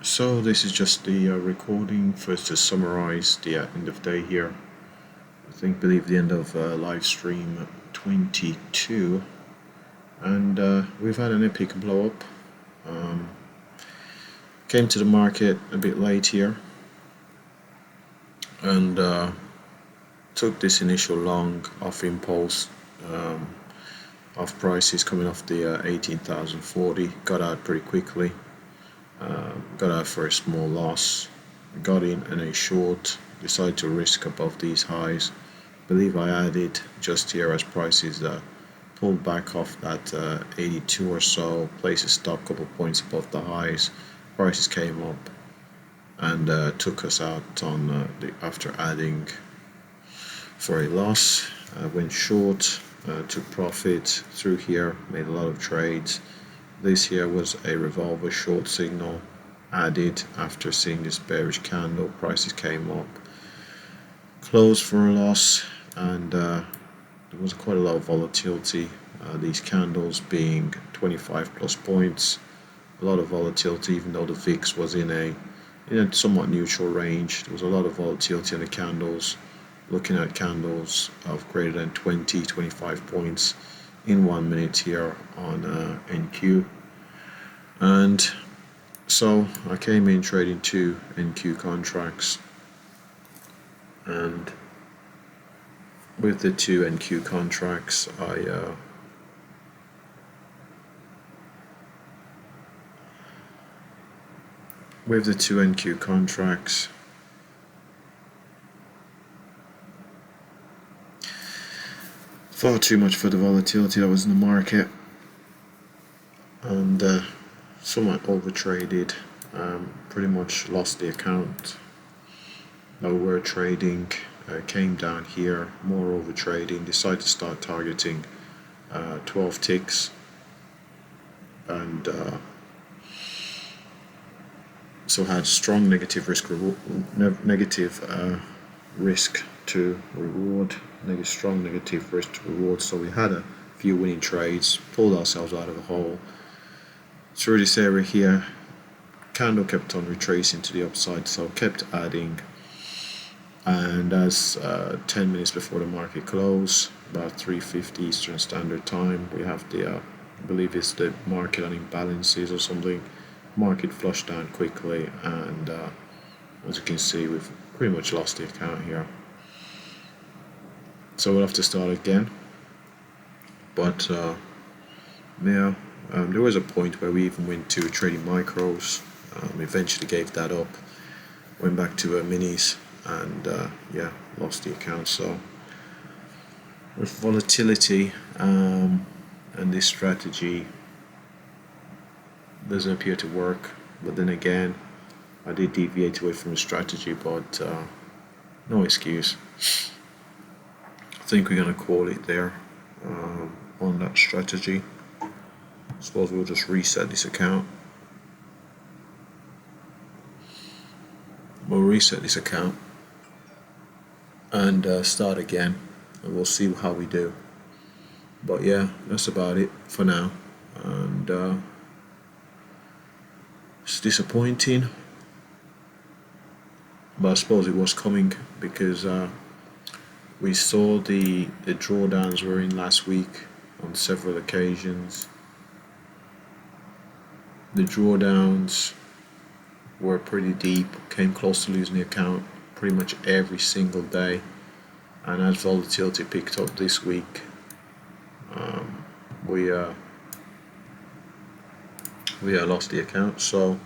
So this is just the recording for us to summarize the end of day here. Believe the end of live stream 22, and we've had an epic blow up. Came to the market a bit late here, and took this initial long off impulse, off prices coming off the 18,040. Got out pretty quickly. Got out for a small loss, got in a short, decided to risk above these highs. Believe I added just here as prices pulled back off that 82 or so, placed a stop a couple points above the highs. Prices came up and took us out on after adding for a loss. Went short, took profit through here, made a lot of trades. This here was a revolver short signal added after seeing this bearish candle. Prices came up, closed for a loss, and there was quite a lot of volatility. These candles being 25 plus points, a lot of volatility. Even though the VIX was in a somewhat neutral range, there was a lot of volatility in the candles. Looking at candles of greater than 25 points in 1 minute here on NQ. And so I came in trading 2 NQ contracts, and with the 2 NQ contracts far too much for the volatility that was in the market, and somewhat overtraded. Pretty much lost the account that we were trading. Came down here, more overtrading. Decided to start targeting 12 ticks, and so had strong negative risk to reward, strong negative risk to reward. So we had a few winning trades, pulled ourselves out of the hole. Through this area here, candle kept on retracing to the upside, so kept adding. And as 10 minutes before the market closed, about 3:50 Eastern Standard Time, we have the I believe it's the market on imbalances or something. Market flushed down quickly, and as you can see, we've pretty much lost the account here. So we'll have to start again. But there was a point where we even went to trading micros. Eventually gave that up, went back to minis, and lost the account. So with volatility and this strategy doesn't appear to work. But then again, I did deviate away from the strategy, but no excuse. I think we're going to call it there on that strategy. I suppose we'll just reset this account. We'll reset this account and start again, and we'll see how we do. But yeah, that's about it for now. And it's disappointing, but I suppose it was coming because we saw the drawdowns were in last week on several occasions. The drawdowns were pretty deep, came close to losing the account pretty much every single day. And as volatility picked up this week, we lost the account. So,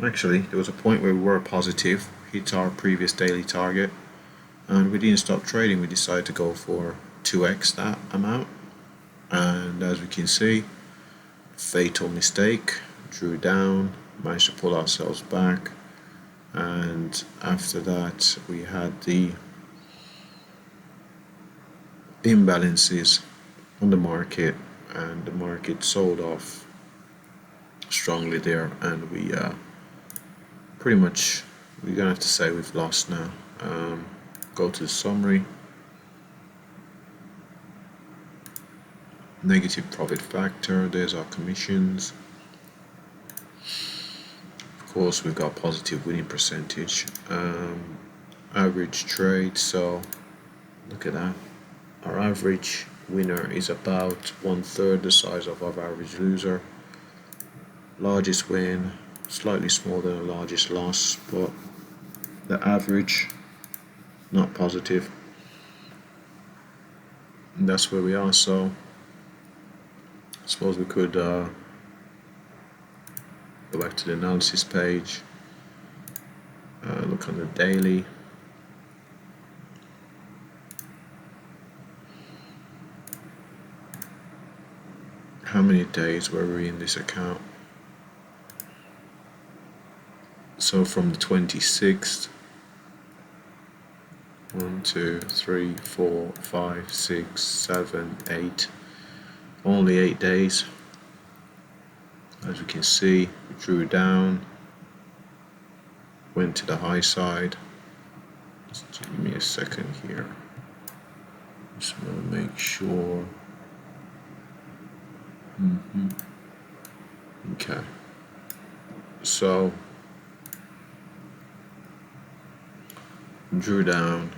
actually, there was a point where we were positive, hit our previous daily target, and we didn't stop trading. We decided to go for 2x that amount, and as we can see, fatal mistake, drew down, managed to pull ourselves back, and after that we had the imbalances on the market, and the market sold off strongly there, and we pretty much, we're gonna have to say we've lost now. Go to the summary. Negative profit factor, there's our commissions. course, we've got positive winning percentage. Average trade, so look at that. Our average winner is about 1/3 the size of our average loser. Largest win, slightly smaller than the largest loss, but the average, not positive. And that's where we are. So I suppose we could go back to the analysis page, look on the daily. How many days were we in this account? So from the 26th, 1, 2, 3, 4, 5, 6, 7, 8, only 8 days. As we can see, drew down, went to the high side. Just give me a second here. Just want to make sure. Okay. So drew down,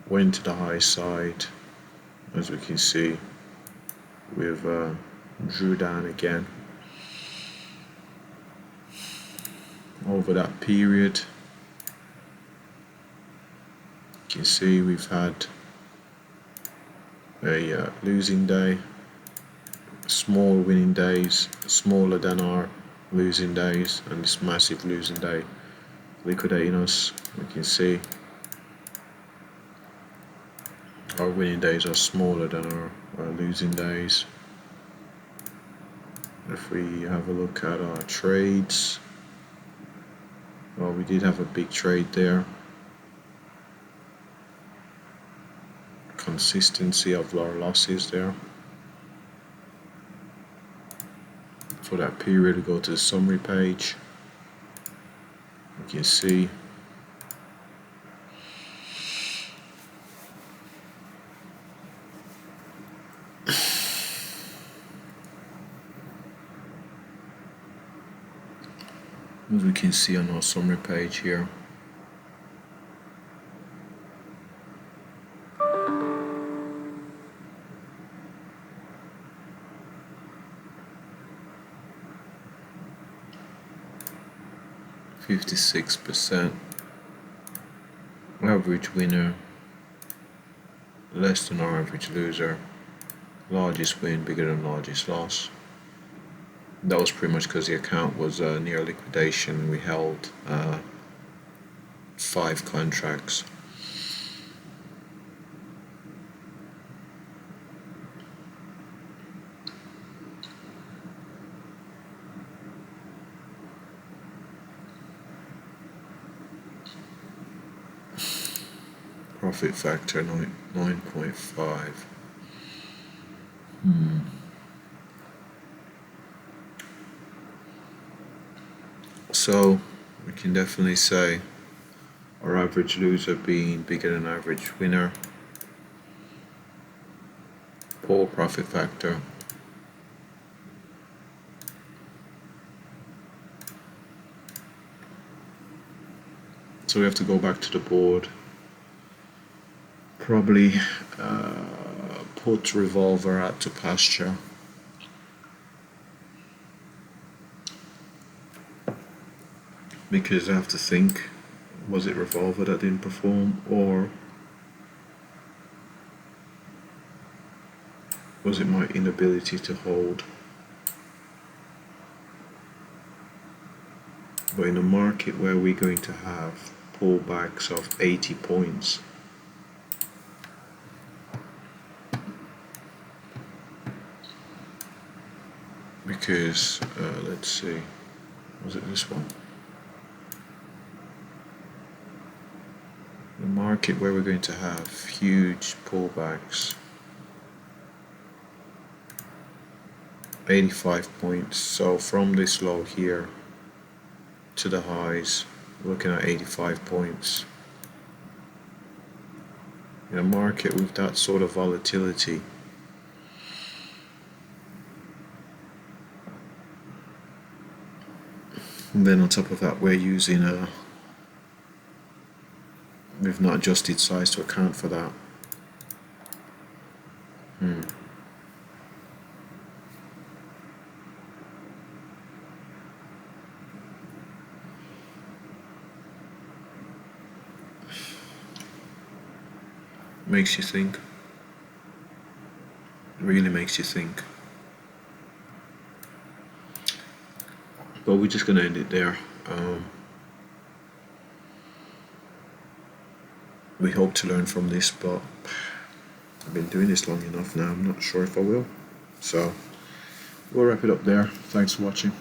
went to the high side. As we can see, we've drew down again. Over that period, you can see we've had a losing day, small winning days, smaller than our losing days, and this massive losing day liquidating us. We can see our winning days are smaller than our losing days. If we have a look at our trades, well, we did have a big trade there. Consistency of our losses there. For that period, we go to the summary page. You can see as we can see on our summary page here, %, average winner less than our average loser, largest win bigger than largest loss. That was pretty much because the account was near liquidation. We held 5 contracts. Profit factor 9.5. So we can definitely say our average loser being bigger than average winner. Poor profit factor. So we have to go back to the board. Probably put revolver out to pasture. Because I have to think, was it revolver that didn't perform, or was it my inability to hold? But in a market where we're going to have pullbacks of 80 points, because let's see, was it this one? The market where we're going to have huge pullbacks, 85 points. So from this low here to the highs, we're looking at 85 points. In a market with that sort of volatility, And then on top of that, we're using we've not adjusted size to account for that. Makes you think. Really makes you think. But we're just gonna end it there. We hope to learn from this, but I've been doing this long enough now, I'm not sure if I will. So we'll wrap it up there. Thanks for watching.